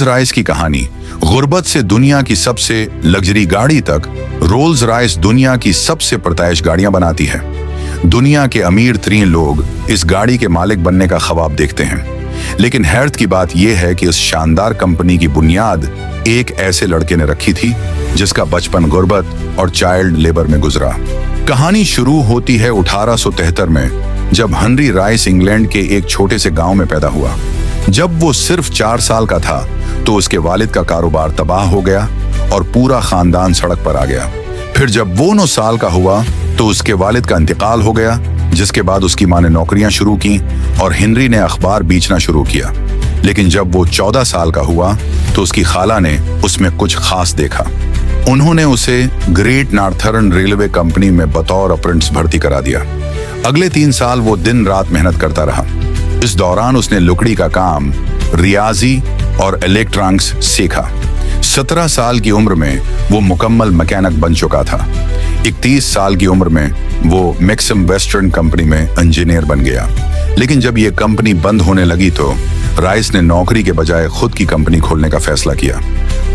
Rice की कहानी, गुर्बत से दुनिया की सबसे लग्जरी गाड़ी तक, रोल्स रॉयस दुनिया की सबसे परताइश गाड़ियां बनाती है। दुनिया के अमीर तरीन लोग इस गाड़ी के मालिक बनने का ख्वाब देखते हैं, लेकिन हैरत की बात यह है कि इस शानदार कंपनी की बुनियाद एक ऐसे लड़के ने रखी थी जिसका बचपन गुर्बत और चाइल्ड लेबर में गुजरा। कहानी शुरू होती है 1873 में, जब हेनरी राइस इंग्लैंड के एक छोटे से गांव में पैदा हुआ। जब वो सिर्फ 4 साल का था तो उसके वालिद का कारोबार तबाह हो गया और पूरा खानदान सड़क पर आ गया। फिर जब वो 9 साल का हुआ तो उसके वालिद का इंतकाल हो गया, जिसके बाद उसकी माँ ने नौकरियां शुरू की और हेनरी ने अखबार बेचना शुरू किया। लेकिन जब वो 14 साल का हुआ तो उसकी खाला ने उसमें कुछ खास देखा। उन्होंने उसे ग्रेट नॉर्थर्न रेलवे कंपनी में बतौर अप्रेंटिस भर्ती करा दिया। अगले 3 साल वो दिन रात मेहनत करता रहा। इस दौरान उसने लकड़ी का काम, रियाजी और इलेक्ट्रॉनिक्स सीखा। 17 साल की उम्र में वो मुकम्मल मैकेनिक बन चुका था। 31 साल की उम्र में वो मैक्सिम वेस्टर्न कंपनी में इंजीनियर बन गया। लेकिन जब ये कंपनी बंद होने लगी तो राइस ने नौकरी के बजाय खुद की कंपनी खोलने का फैसला किया।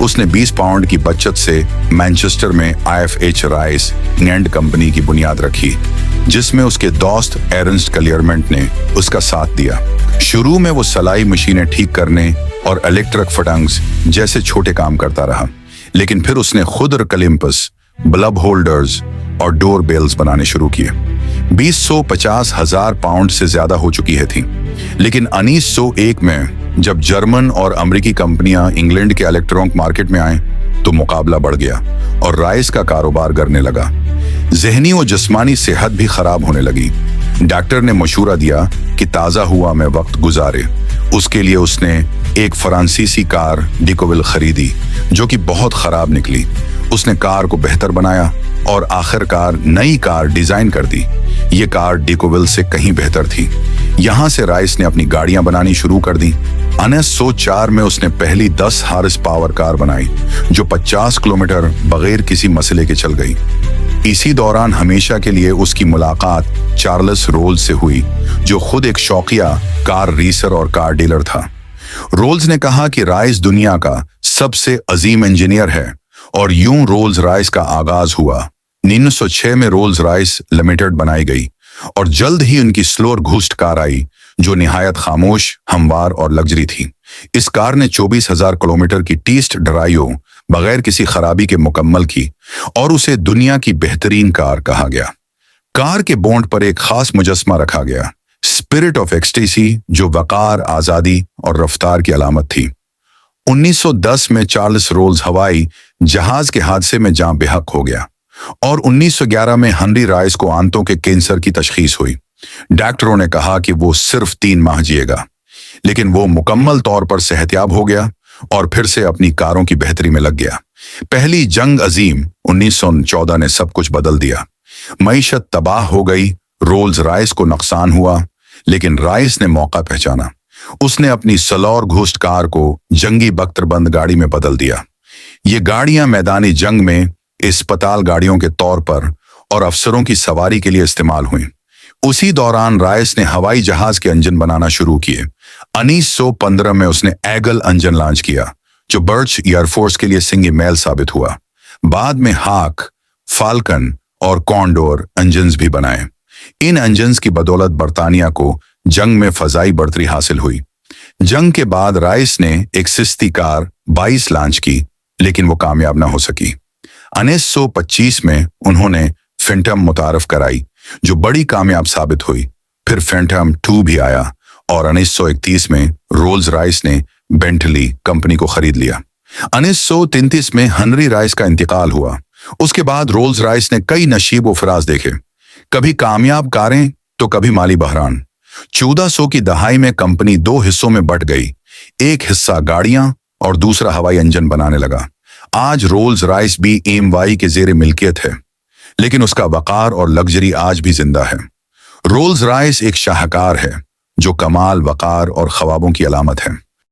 उसने 20 पाउंड की बचत से मैनचेस्टर में IFH राइस एंड कंपनी की बुनियाद रखी, जिसमें उसके दोस्त एरनस्ट क्लियरमेंट ने उसका साथ दिया। शुरू में वो सलाई मशीनें ठीक करने और इलेक्ट्रिक फटंग्स जैसे छोटे काम करता रहा, लेकिन फिर उसने खुद कलिम्पस, बल्ब होल्डर्स और डोर बेल्स बनाने शुरू किए। 250,000 पाउंड से ज्यादा हो चुकी है थी। लेकिन 1901 में जब जर्मन और अमेरिकी कंपनियां इंग्लैंड के इलेक्ट्रॉनिक मार्केट में आए तो मुकाबला बढ़ गया और राइस का कारोबार गिरने लगा। ज़हनी और जिस्मानी सेहत भी खराब होने लगी। डॉक्टर ने मशूरा दिया कि ताज़ा हुआ में वक्त गुजारे। उसके लिए उसने एक फ्रांसीसी कार डिकोविल खरीदी, जो कि बहुत खराब निकली। उसने कार को बेहतर बनाया और आखिरकार नई कार डिजाइन कर दी। ये कार डिकोविल से कहीं बेहतर थी। यहाँ से राइस ने अपनी गाड़ियां बनानी शुरू कर दी। 1904 में उसने पहली 10 हार्स पावर कार बनाई, जो 50 किलोमीटर बगैर किसी मसले के चल गई। इसी दौरान हमेशा के लिए उसकी मुलाकात चार्ल्स रोल्स से हुई, जो खुद एक शौकिया कार रीसर और कार डीलर था। रोल्स ने कहा कि राइस दुनिया का सबसे अजीम इंजीनियर है, और यूं रोल्स रॉयस का आगाज हुआ। 1906 में रोल्स रॉयस लिमिटेड बनाई गई और जल्द ही उनकी स्लोअर घूस्ट कार आई, जो निहायत खामोश, हमवार और लग्जरी थी। इस कार ने 24,000 किलोमीटर की टेस्ट ड्राइव बगैर किसी खराबी के मुकम्मल की और उसे दुनिया की बेहतरीन कार कहा गया। कार के बोंड पर एक खास मुजस्मा रखा गया, स्पिरिट ऑफ एक्सटेसी, जो वकार, आजादी और रफ्तार की अलामत थी। 1910 में चार्ल्स रोल्स हवाई जहाज के हादसे में जान बेहक हो गया और 1911 में हेनरी राइस को आंतों के कैंसर की तशखीस हुई। डॉक्टरों ने कहा कि वो सिर्फ 3 माह जिएगा, लेकिन वो मुकम्मल तौर पर सेहतयाब हो गया और फिर से अपनी कारों की बेहतरी में लग गया। पहली जंग अजीम 1914 ने सब कुछ बदल दिया। मईशत तबाह हो गई, रोल्स रॉयस को नुकसान हुआ, लेकिन राइस ने मौका पहचाना। उसने अपनी सलौर घोस्ट कार को जंगी बख्तरबंद गाड़ी में बदल दिया। ये गाड़ियां मैदानी जंग में अस्पताल गाड़ियों के तौर पर और अफसरों की सवारी के लिए इस्तेमाल हुई। उसी दौरान राइस ने हवाई जहाज के इंजन बनाना शुरू किए। 1915 में उसने एगल इंजन लॉन्च किया, जो बर्च एयरफोर्स के लिए सिंगी मेल साबित हुआ। बाद में हाक, फाल्कन और कॉन्डोर इंजन्स भी बनाए। इन इंजन्स की बदौलत बरतानिया को जंग में फजाई बढ़तरी हासिल हुई। जंग के बाद राइस ने एक सिस्ती कार 22 लॉन्च की, लेकिन वो कामयाब ना हो सकी। 1925 में उन्होंने फैंटम मुतारफ कराई, जो बड़ी कामयाब साबित हुई। फिर फैंटम 2 भी आया और 1931 में रोल्स रॉयस ने बेंटली कंपनी को खरीद लिया। 1933 में हेनरी राइस का इंतकाल हुआ। उसके बाद रोल्स रॉयस ने कई नशीब व फराज देखे, कभी कामयाब कारें तो कभी माली बहरान। 1400 की दहाई में कंपनी 2 हिस्सों में बंट गई। एक हिस्सा गाड़ियां और दूसरा हवाई इंजन बनाने लगा। आज रोल्स रॉयस भी AMY के जेर मिल्कियत है, लेकिन उसका वकार और लग्जरी आज भी जिंदा है। रोल्स रॉयस एक शाहकार है जो कमाल, वकार और ख्वाबों की अलामत है।